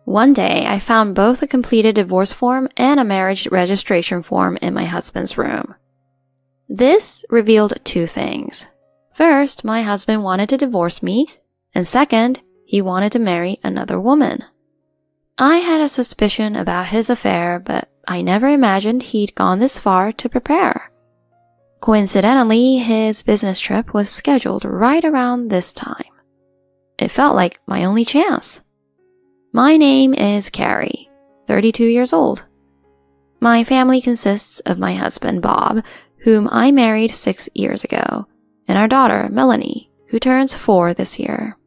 One day, I found both a completed divorce form and a marriage registration form in my husband's room. This revealed two things. First, my husband wanted to divorce me, and second, he wanted to marry another woman. I had a suspicion about his affair, but I never imagined he'd gone this far to prepare. Coincidentally, his business trip was scheduled right around this time. It felt like my only chance. My name is Carrie, 32 years old. My family consists of my husband, Bob, whom I married 6 years ago, and our daughter, Melanie, who turns 4 this year.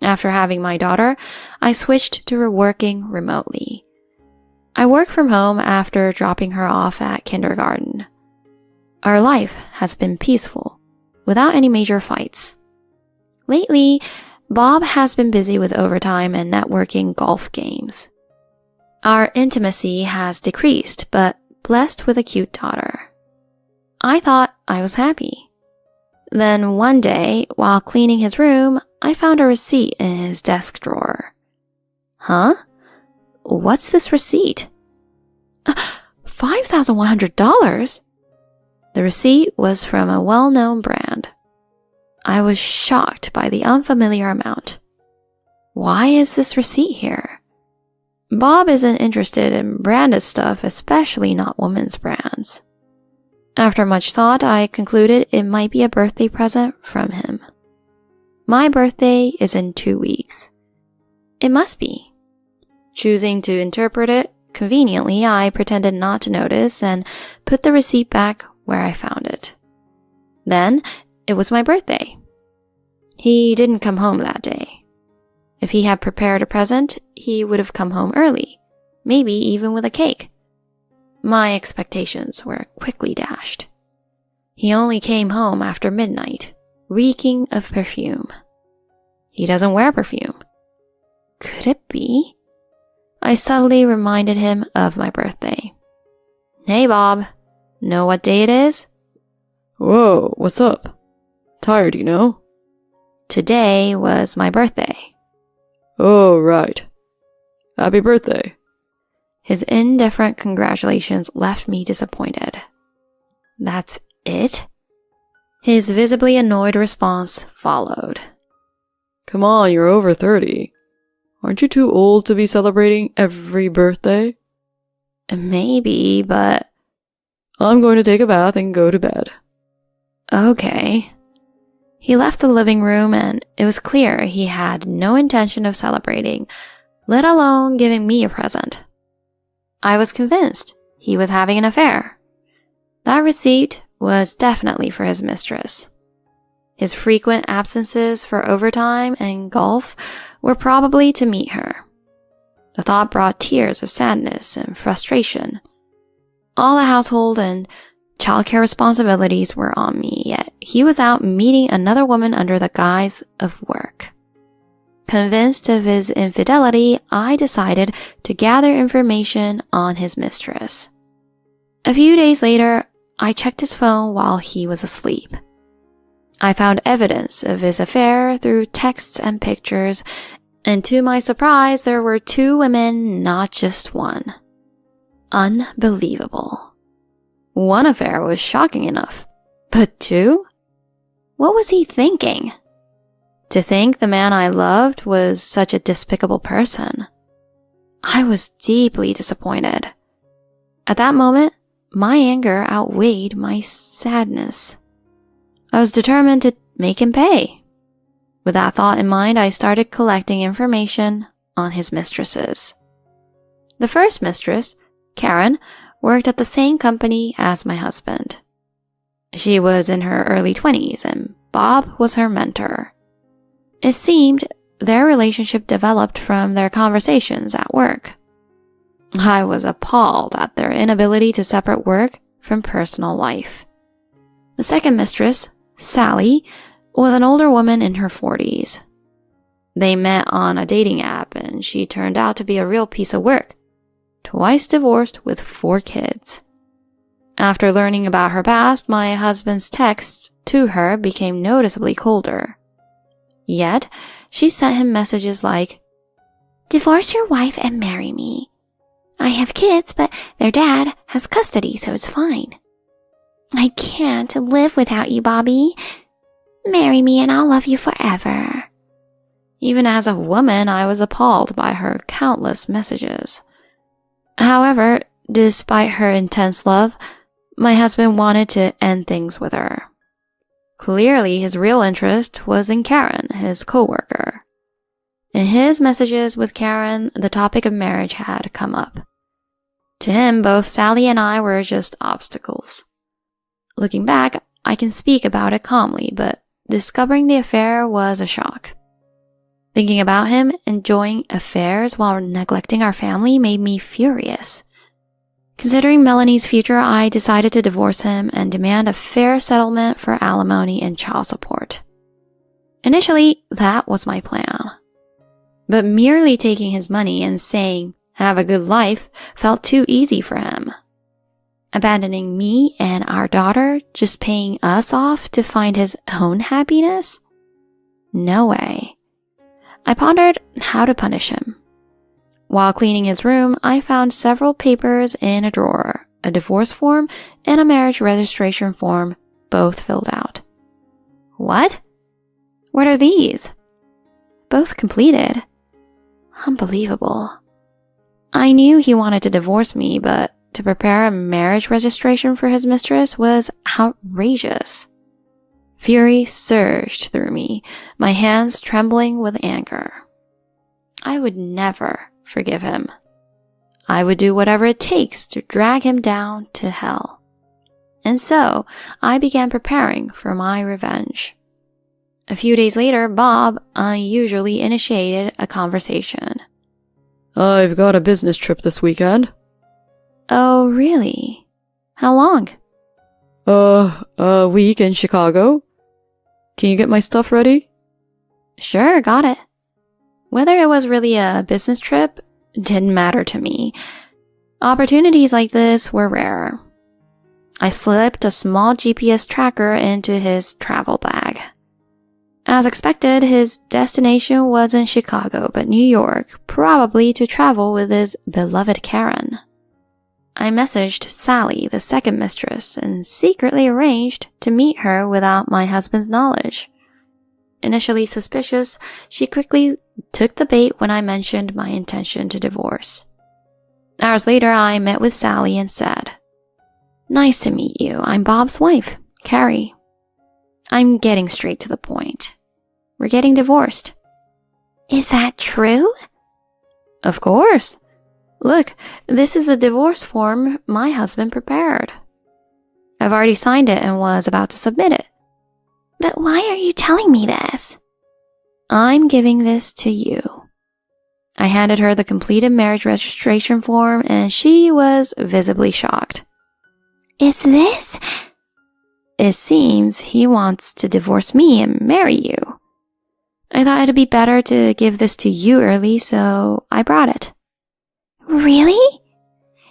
After having my daughter, I switched to working remotely. I work from home after dropping her off at kindergarten. Our life has been peaceful, without any major fights. Lately, Bob has been busy with overtime and networking golf games. Our intimacy has decreased, but blessed with a cute daughter. I thought I was happy. Then one day, while cleaning his room, I found a receipt in his desk drawer. Huh? What's this receipt? $5,100? The receipt was from a well-known brand. I was shocked by the unfamiliar amount. Why is this receipt here? Bob isn't interested in branded stuff, especially not women's brands. After much thought, I concluded it might be a birthday present from him. My birthday is in 2 weeks. It must be. Choosing to interpret it conveniently, I pretended not to notice and put the receipt back where I found it. Then, it was my birthday. He didn't come home that day. If he had prepared a present, he would have come home early, maybe even with a cake. My expectations were quickly dashed. He only came home after midnight, reeking of perfume. He doesn't wear perfume. Could it be? I subtly reminded him of my birthday. Hey, Bob. Know what day it is? Whoa, what's up? Tired, you know? Today was my birthday. Oh, right. Happy birthday. His indifferent congratulations left me disappointed. That's it? His visibly annoyed response followed. Come on, you're over 30. Aren't you too old to be celebrating every birthday? Maybe, but... I'm going to take a bath and go to bed. Okay. He left the living room and it was clear he had no intention of celebrating, let alone giving me a present. I was convinced he was having an affair. That receipt was definitely for his mistress. His frequent absences for overtime and golf were probably to meet her. The thought brought tears of sadness and frustration. All the household and childcare responsibilities were on me, yet he was out meeting another woman under the guise of work. Convinced of his infidelity, I decided to gather information on his mistress. A few days later, I checked his phone while he was asleep. I found evidence of his affair through texts and pictures, and to my surprise, there were 2 women, not just one. Unbelievable. One affair was shocking enough, but 2? What was he thinking? To think the man I loved was such a despicable person. I was deeply disappointed. At that moment, my anger outweighed my sadness. I was determined to make him pay. With that thought in mind, I started collecting information on his mistresses. The first mistress, Karen, worked at the same company as my husband. She was in her early 20s and Bob was her mentor. It seemed their relationship developed from their conversations at work. I was appalled at their inability to separate work from personal life. The second mistress, Sally, was an older woman in her 40s. They met on a dating app and she turned out to be a real piece of work. Twice divorced with 4 kids. After learning about her past, my husband's texts to her became noticeably colder. Yet, she sent him messages like, Divorce your wife and marry me. I have kids, but their dad has custody, so it's fine. I can't live without you, Bobby. Marry me and I'll love you forever. Even as a woman, I was appalled by her countless messages. However, despite her intense love, my husband wanted to end things with her. Clearly, his real interest was in Karen, his co-worker. In his messages with Karen, the topic of marriage had come up. To him, both Sally and I were just obstacles. Looking back, I can speak about it calmly, but discovering the affair was a shock. Thinking about him enjoying affairs while neglecting our family made me furious. Considering Melanie's future, I decided to divorce him and demand a fair settlement for alimony and child support. Initially, that was my plan. But merely taking his money and saying, "Have a good life," felt too easy for him. Abandoning me and our daughter, just paying us off to find his own happiness? No way. I pondered how to punish him. While cleaning his room, I found several papers in a drawer, a divorce form and a marriage registration form, both filled out. What? What are these? Both completed. Unbelievable. I knew he wanted to divorce me, but to prepare a marriage registration for his mistress was outrageous. Fury surged through me, my hands trembling with anger. I would never forgive him. I would do whatever it takes to drag him down to hell. And so, I began preparing for my revenge. A few days later, Bob unusually initiated a conversation. I've got a business trip this weekend. Oh, really? How long? A week in Chicago. Can you get my stuff ready? Sure, got it. Whether it was really a business trip didn't matter to me. Opportunities like this were rare. I slipped a small GPS tracker into his travel bag. As expected, his destination wasn't Chicago, but New York, probably to travel with his beloved Karen. I messaged Sally, the second mistress, and secretly arranged to meet her without my husband's knowledge. Initially suspicious, she quickly took the bait when I mentioned my intention to divorce. Hours later, I met with Sally and said, "Nice to meet you. I'm Bob's wife, Carrie. I'm getting straight to the point. We're getting divorced." Is that true? Of course. Look, this is the divorce form my husband prepared. I've already signed it and was about to submit it. But why are you telling me this? I'm giving this to you. I handed her the completed marriage registration form and she was visibly shocked. Is this? It seems he wants to divorce me and marry you. I thought it'd be better to give this to you early, so I brought it. Really?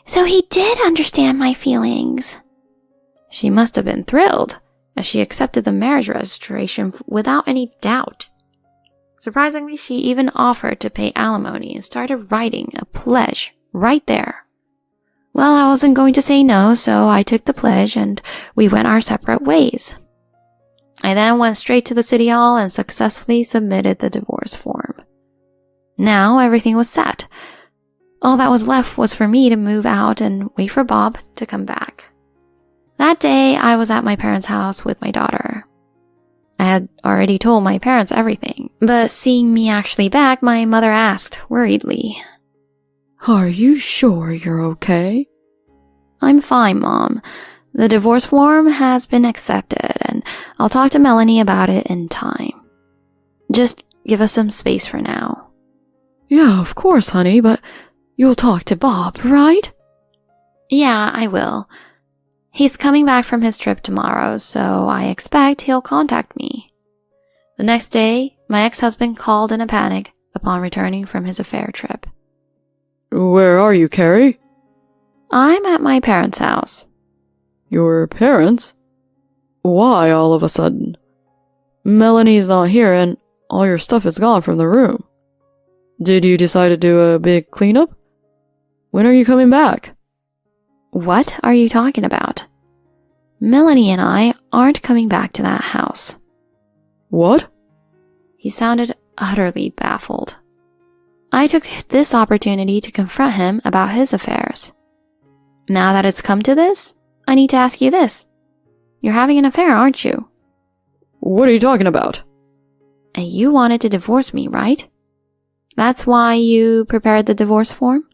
So he did understand my feelings. She must have been thrilled, as she accepted the marriage registration without any doubt. Surprisingly, she even offered to pay alimony and started writing a pledge right there. Well, I wasn't going to say no, so I took the pledge and we went our separate ways. I then went straight to the city hall and successfully submitted the divorce form. Now everything was set. All that was left was for me to move out and wait for Bob to come back. That day, I was at my parents' house with my daughter. I had already told my parents everything, but seeing me actually back, my mother asked worriedly, Are you sure you're okay? I'm fine, Mom. The divorce form has been accepted, and I'll talk to Melanie about it in time. Just give us some space for now. Yeah, of course, honey, but you'll talk to Bob, right? Yeah, I will. He's coming back from his trip tomorrow, so I expect he'll contact me. The next day, my ex-husband called in a panic upon returning from his affair trip. Where are you, Carrie? I'm at my parents' house. Your parents? Why all of a sudden? Melanie's not here and all your stuff is gone from the room. Did you decide to do a big cleanup? When are you coming back? What are you talking about? Melanie and I aren't coming back to that house. What? He sounded utterly baffled. I took this opportunity to confront him about his affairs. Now that it's come to this, I need to ask you this. You're having an affair, aren't you? What are you talking about? And you wanted to divorce me, right? That's why you prepared the divorce form?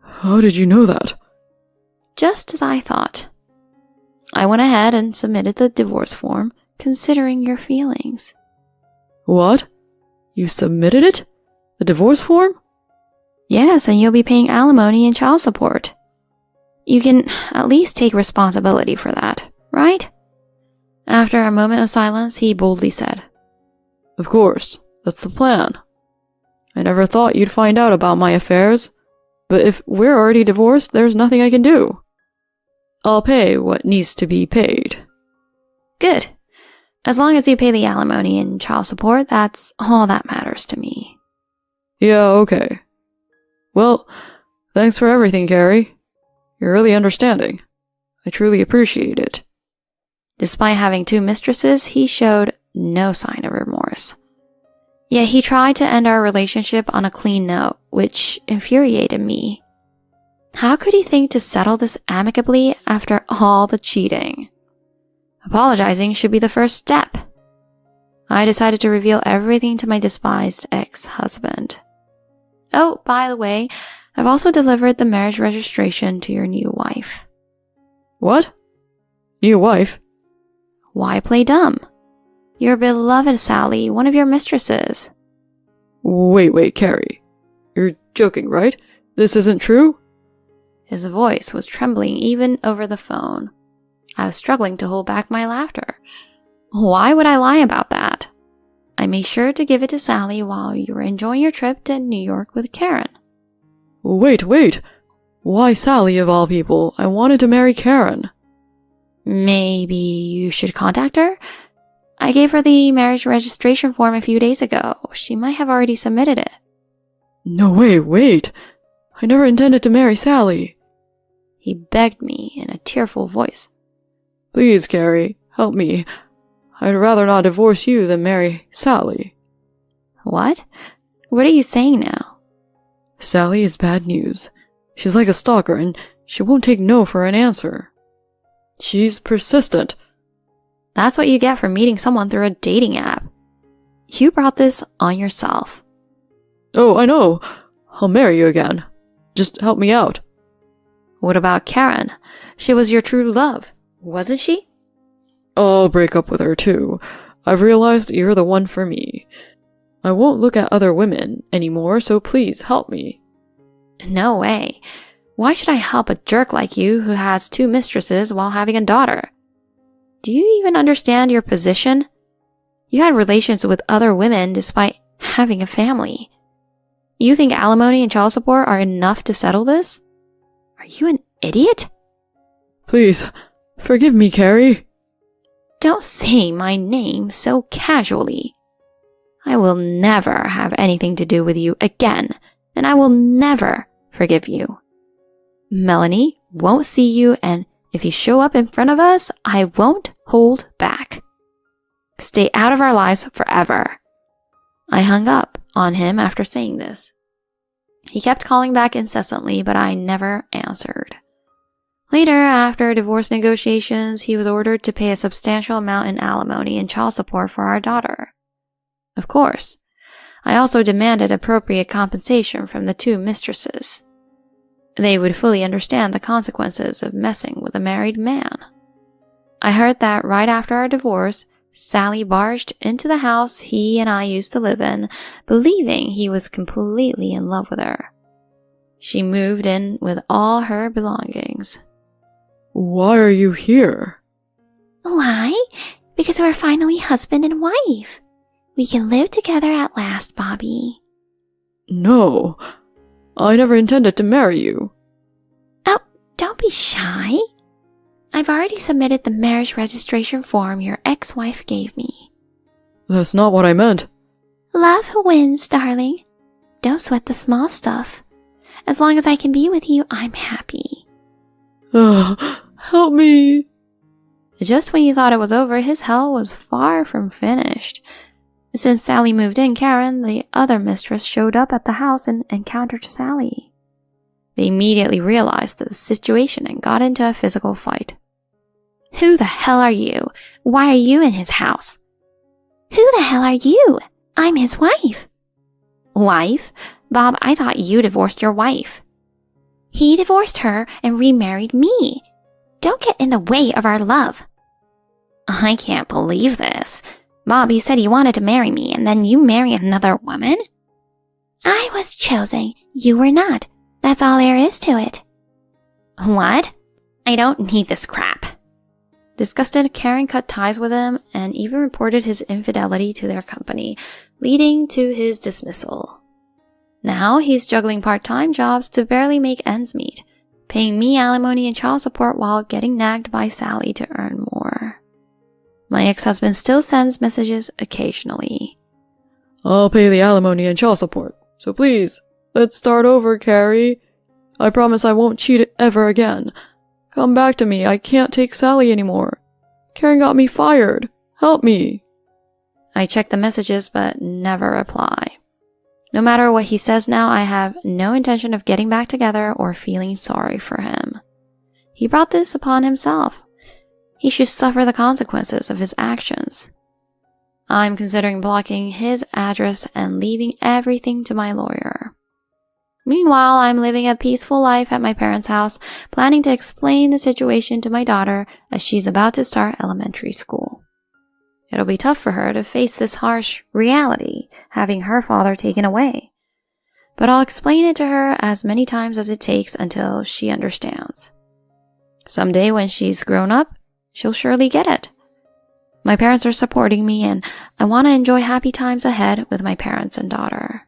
How did you know that? Just as I thought. I went ahead and submitted the divorce form, considering your feelings. What? You submitted it? The divorce form? Yes, and you'll be paying alimony and child support. You can at least take responsibility for that, right? After a moment of silence, he boldly said, Of course, that's the plan. I never thought you'd find out about my affairs, but if we're already divorced, there's nothing I can do. I'll pay what needs to be paid. Good. As long as you pay the alimony and child support, that's all that matters to me. Yeah, okay. Well, thanks for everything, Carrie. You're really understanding. I truly appreciate it. Despite having 2 mistresses, he showed no sign of remorse. Yet he tried to end our relationship on a clean note, which infuriated me. How could he think to settle this amicably after all the cheating? Apologizing should be the first step. I decided to reveal everything to my despised ex-husband. Oh, by the way, I've also delivered the marriage registration to your new wife. What? New wife? Why play dumb? Your beloved Sally, one of your mistresses. Wait, Carrie. You're joking, right? This isn't true? His voice was trembling even over the phone. I was struggling to hold back my laughter. Why would I lie about that? I made sure to give it to Sally while you were enjoying your trip to New York with Karen. Wait. Why Sally of all people? I wanted to marry Karen. Maybe you should contact her? I gave her the marriage registration form a few days ago. She might have already submitted it. No, wait. I never intended to marry Sally. He begged me in a tearful voice. Please, Carrie, help me. I'd rather not divorce you than marry Sally. What? What are you saying now? Sally is bad news. She's like a stalker and she won't take no for an answer. She's persistent. That's what you get for meeting someone through a dating app. You brought this on yourself. Oh, I know. I'll marry you again. Just help me out. What about Karen? She was your true love, wasn't she? I'll break up with her too. I've realized you're the one for me. I won't look at other women anymore, so please help me. No way. Why should I help a jerk like you who has 2 mistresses while having a daughter? Do you even understand your position? You had relations with other women despite having a family. You think alimony and child support are enough to settle this? Are you an idiot? Please, forgive me, Carrie. Don't say my name so casually. I will never have anything to do with you again, and I will never forgive you. Melanie won't see you, and if you show up in front of us, I won't hold back. Stay out of our lives forever. I hung up on him after saying this. He kept calling back incessantly, but I never answered. Later, after divorce negotiations, he was ordered to pay a substantial amount in alimony and child support for our daughter. Of course, I also demanded appropriate compensation from the 2 mistresses. They would fully understand the consequences of messing with a married man. I heard that right after our divorce, Sally barged into the house he and I used to live in, believing he was completely in love with her. She moved in with all her belongings. Why are you here? Why? Because we're finally husband and wife. We can live together at last, Bobby. No, I never intended to marry you. Oh, don't be shy. I've already submitted the marriage registration form your ex-wife gave me. That's not what I meant. Love wins, darling. Don't sweat the small stuff. As long as I can be with you, I'm happy. Help me. Just when you thought it was over, his hell was far from finished. Since Sally moved in, Karen, the other mistress, showed up at the house and encountered Sally. They immediately realized the situation and got into a physical fight. Who the hell are you? Why are you in his house? Who the hell are you? I'm his wife. Wife? Bob, I thought you divorced your wife. He divorced her and remarried me. Don't get in the way of our love. I can't believe this. Bob, you said you wanted to marry me, and then you marry another woman? I was chosen. You were not. That's all there is to it. What? I don't need this crap. Disgusted, Karen cut ties with him and even reported his infidelity to their company, leading to his dismissal. Now he's juggling part-time jobs to barely make ends meet, paying me alimony and child support while getting nagged by Sally to earn more. My ex-husband still sends messages occasionally. I'll pay the alimony and child support, so please, let's start over, Carrie. I promise I won't cheat ever again. Come back to me, I can't take Sally anymore. Karen got me fired. Help me. I check the messages but never reply. No matter what he says now, I have no intention of getting back together or feeling sorry for him. He brought this upon himself. He should suffer the consequences of his actions. I'm considering blocking his address and leaving everything to my lawyer. Meanwhile, I'm living a peaceful life at my parents' house, planning to explain the situation to my daughter as she's about to start elementary school. It'll be tough for her to face this harsh reality, having her father taken away. But I'll explain it to her as many times as it takes until she understands. Someday when she's grown up, she'll surely get it. My parents are supporting me and I want to enjoy happy times ahead with my parents and daughter.